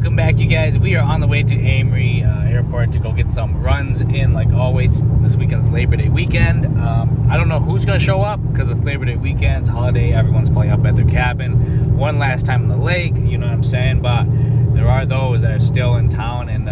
welcome back, you guys. We are on the way to Amery Airport to go get some runs in, like always. This weekend's Labor Day weekend. I don't know who's gonna show up because it's Labor Day weekend, it's holiday. Everyone's probably up at their cabin one last time in the lake, you know what I'm saying? But there are those that are still in town and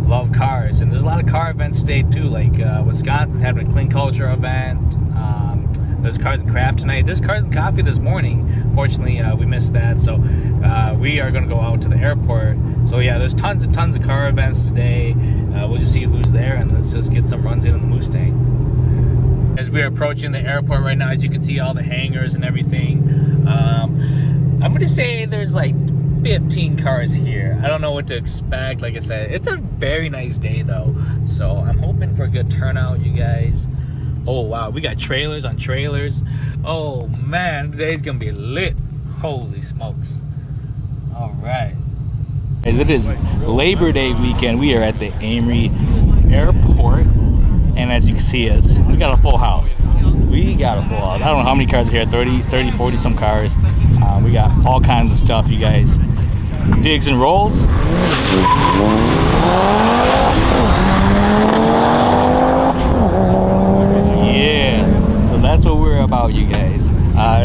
love cars, and there's a lot of car events today too. Like Wisconsin's having a clean culture event. There's Cars and Craft tonight. There's Cars and Coffee this morning. Fortunately, we missed that, so we are going to go out to the airport. So yeah, there's tons and tons of car events today. We'll just see who's there, and let's just get some runs in the Mustang. As we are approaching the airport right now, as you can see all the hangars and everything, I'm going to say there's like 15 cars here. I don't know what to expect. Like I said, it's a very nice day though, so I'm hoping for a good turnout, you guys. Oh wow, we got trailers on trailers. Oh man, today's gonna be lit. Holy smokes. All right, as it is Labor Day weekend, we are at the Amery Airport, and as you can see, we got a full house. We got a full house. I don't know how many cars are here, 30, 40 some cars. We got all kinds of stuff, you guys. Digs and rolls. That's what we're about, you guys.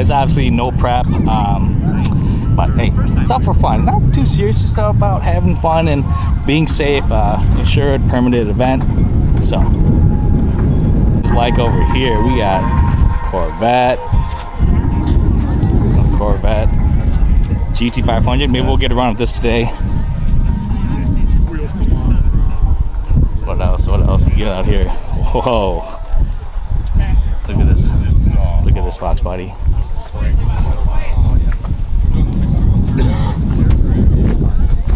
It's obviously no prep, but hey, it's up for fun. Not too serious, just about having fun and being safe. Insured, permitted event. So, just like over here, we got Corvette, GT500. Maybe we'll get around with this today. What else? What else? Get out here. Whoa. Look at this. Look at this Fox body.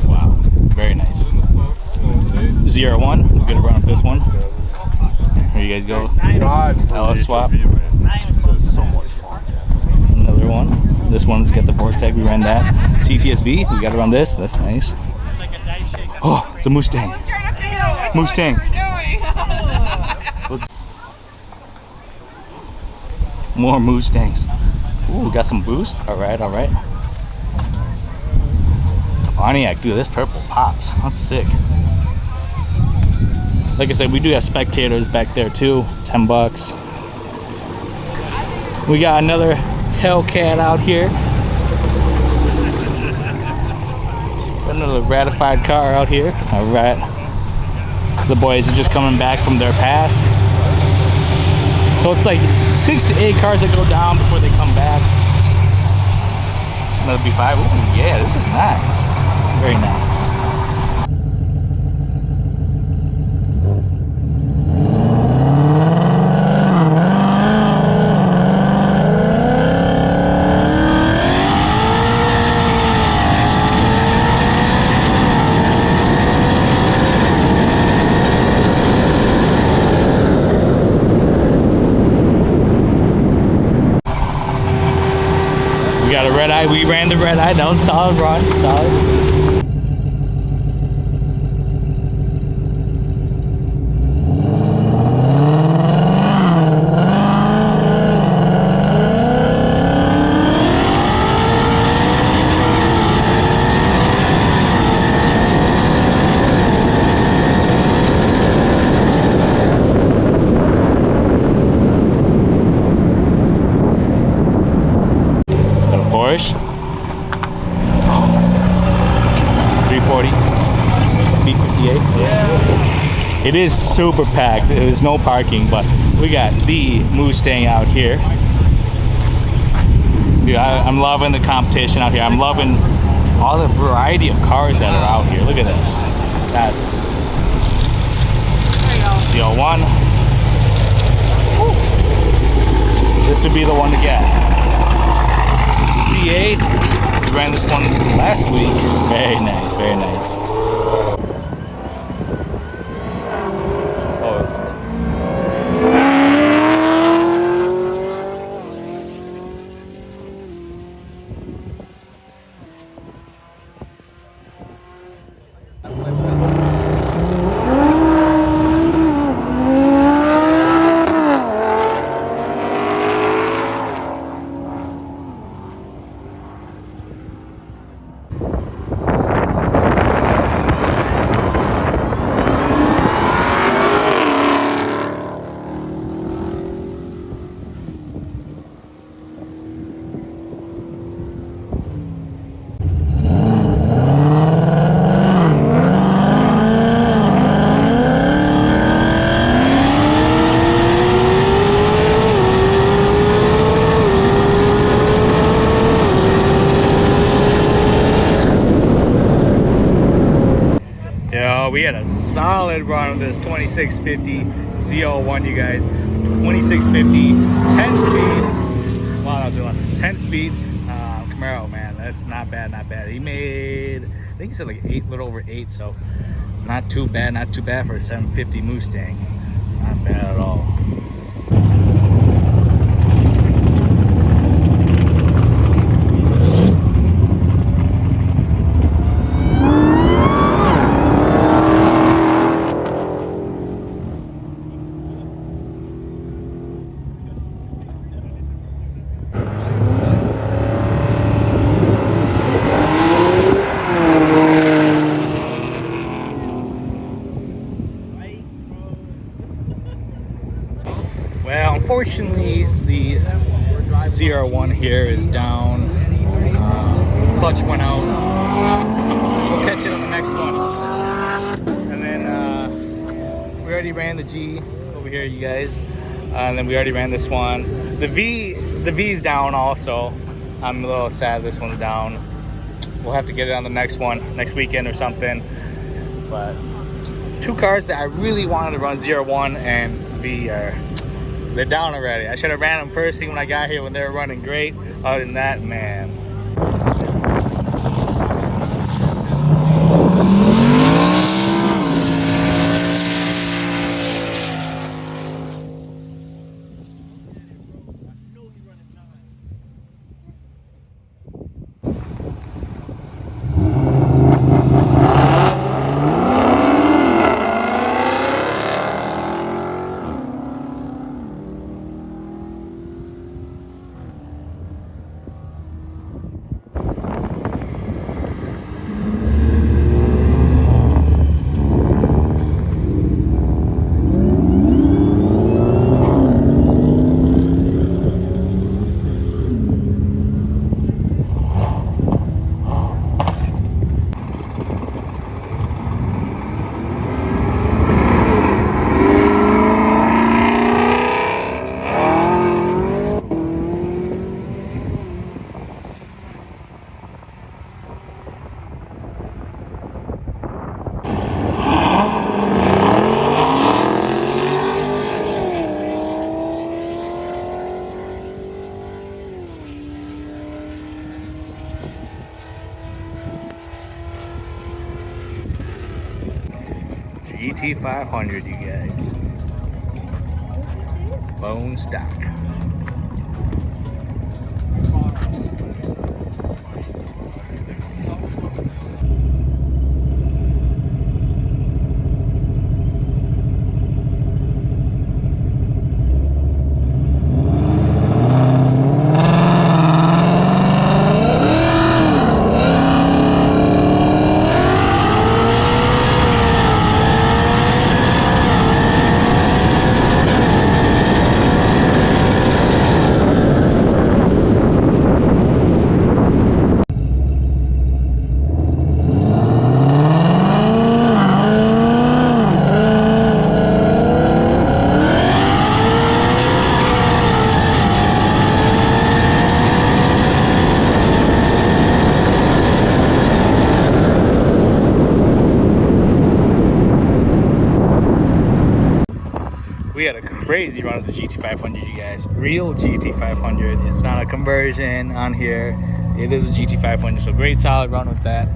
Wow. Very nice. 01. We'll get around with this one. Here you guys go. LS swap. Another one. This one's got the vortech. We ran that. CTSV. We got around this. That's nice. Oh, it's a Mustang. Mustang. More Mustangs. Ooh, we got some boost. All right, all right. Pontiac, dude, this purple pops. That's sick. Like I said, we do have spectators back there too. $10. We got another Hellcat out here. Another ratified car out here. All right. The boys are just coming back from their pass. So it's like 6 to 8 cars that go down before they come back. Another B5. Ooh, yeah, this is nice. Very nice. Got a red eye. We ran the red eye. That was solid run. Solid. Porsche 340 B58. Yeah. It is super packed. There's no parking, but we got the Mustang out here. Dude, I'm loving the competition out here. I'm loving all the variety of cars that are out here. Look at this. That's the 01. Woo. This would be the one to get. C8, we ran this one last week. Very nice, very nice. Oh. So we had a solid run of this 2650 Zl1, you guys. 2650, 10 speed. Wow, that was really 10 speed Camaro, man. That's not bad, not bad. He made, I think he said like 8, little over 8, so not too bad, not too bad for a 750 Mustang. Not bad at all. Well, unfortunately, the ZR1 here is down. Clutch went out. We'll catch it on the next one. And then we already ran the G over here, you guys. And then we already ran this one. The V's down also. I'm a little sad this one's down. We'll have to get it on the next one, next weekend or something. But 2 cars that I really wanted to run, ZR1 and V, they're down already. I should have ran them first thing when I got here when they were running great. Other than that, man. GT500, you guys. Bone stock. We had a crazy run of the GT500, you guys. Real GT500. It's not a conversion on here. It is a GT500, so great solid run with that.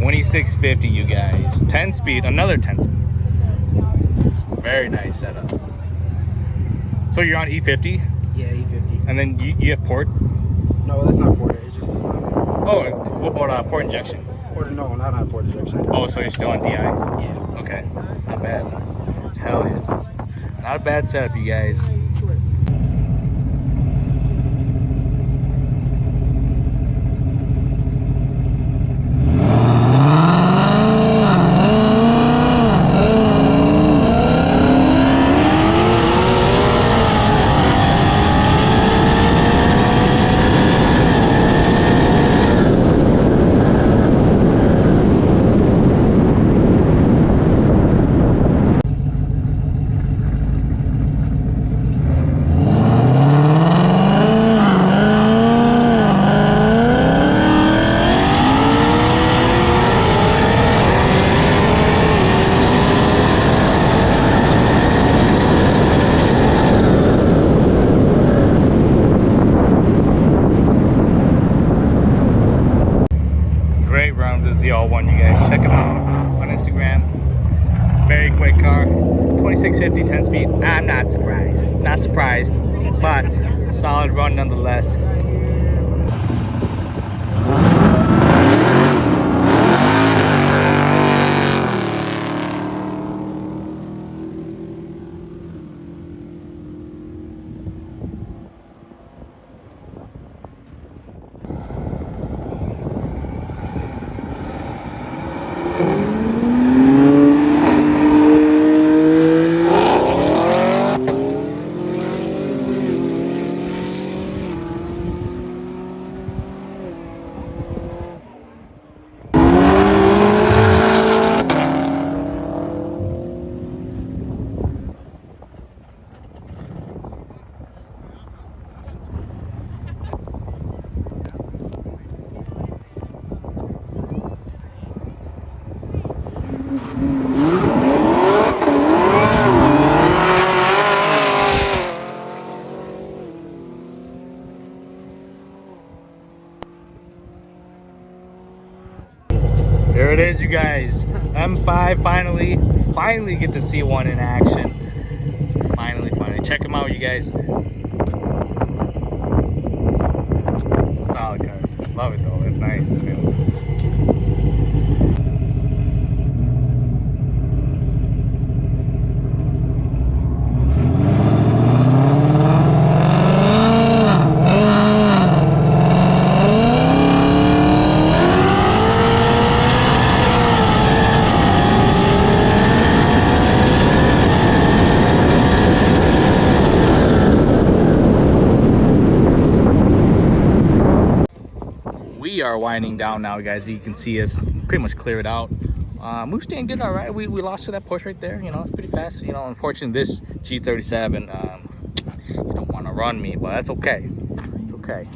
$26.50, you guys. 10 speed, another 10 speed. Very nice setup. So you're on E50? Yeah, E50. And then you have port? No, that's not port. It's just a stop. Oh, what about port injection? Port, no, not on port injection. Oh, so you're still on DI? Yeah. Okay, not bad. Hell yeah. Not a bad setup, you guys. Great run with the Zl1, you guys. Check them out on Instagram. Very quick car. 2650, 10 speed. I'm not surprised. Not surprised, but solid run nonetheless. There it is, you guys. M5 finally get to see one in action. Finally. Check them out, you guys. Solid car. Love it though. It's nice. We are winding down now, guys. You can see us pretty much clear it out. Mustang did all right. We lost to that Porsche right there. You know, it's pretty fast. You know, unfortunately, this G37, you don't want to run me, but that's okay. It's okay.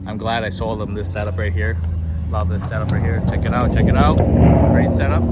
I'm glad I sold them this setup right here. Love this setup right here. Check it out. Check it out. Great setup.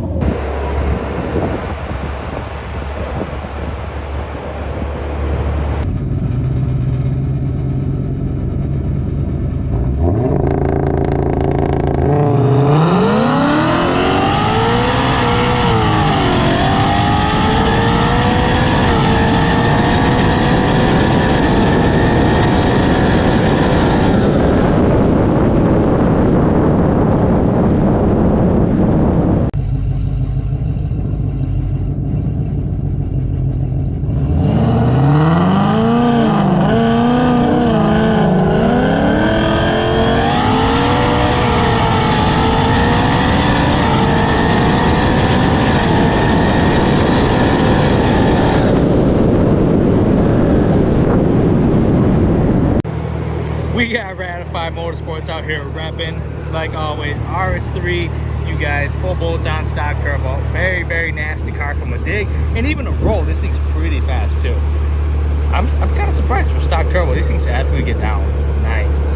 We got Ratified Motorsports out here repping, like always. RS3, you guys, full bolt-on stock turbo. Very nasty car from a dig. And even a roll, this thing's pretty fast too. I'm kind of surprised for stock turbo. These things actually get down. Nice.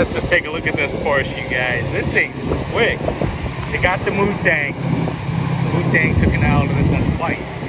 let's just take a look at this Porsche, you guys. This thing's quick. They got the Mustang. The Mustang took an L to this one twice.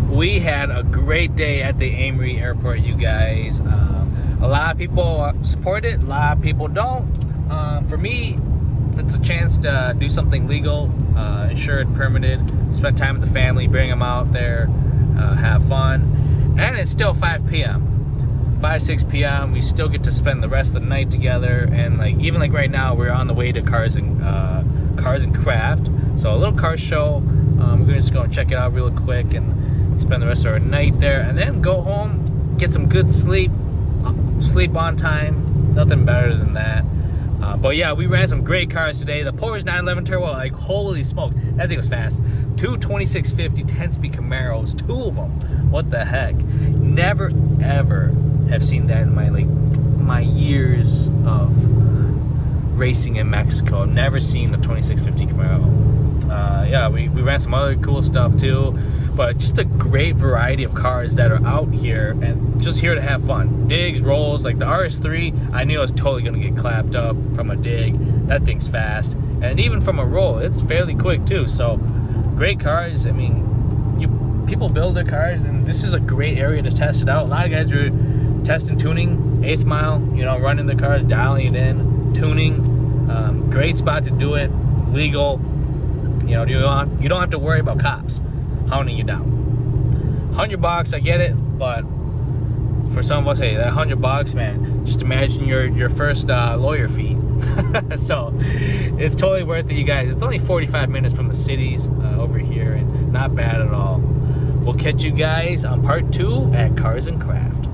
We had a great day at the Amery airport, you guys. A lot of people support it, a lot of people don't. For me, it's a chance to do something legal, insured, permitted, spend time with the family, bring them out there, have fun. And it's still 5 p.m. 6 p.m. We still get to spend the rest of the night together. And even right now, we're on the way to Cars and Craft. So a little car show. We're just going to check it out real quick and spend the rest of our night there, and then go home, get some good sleep on time. Nothing better than that. But yeah, we ran some great cars today. The Porsche 911 Turbo, holy smokes, that thing was fast. Two 2650 10-speed Camaros, 2 of them. What the heck? Never ever have seen that in my years of racing in Mexico. Never seen a 2650 Camaro. Yeah, we ran some other cool stuff too. But just a great variety of cars that are out here and just here to have fun. Digs, rolls, like the RS3, I knew I was totally gonna get clapped up from a dig. That thing's fast. And even from a roll, it's fairly quick too. So great cars. I mean, people build their cars, and this is a great area to test it out. A lot of guys are testing tuning, 8th mile, running the cars, dialing it in, tuning. Great spot to do it, legal. You don't have to worry about cops hounding you down. $100, I get it, but for some of us, hey, that $100, man, just imagine your first lawyer fee. So it's totally worth it, you guys. It's only 45 minutes from the cities over here, and not bad at all. We'll catch you guys on part 2 at Cars and Craft.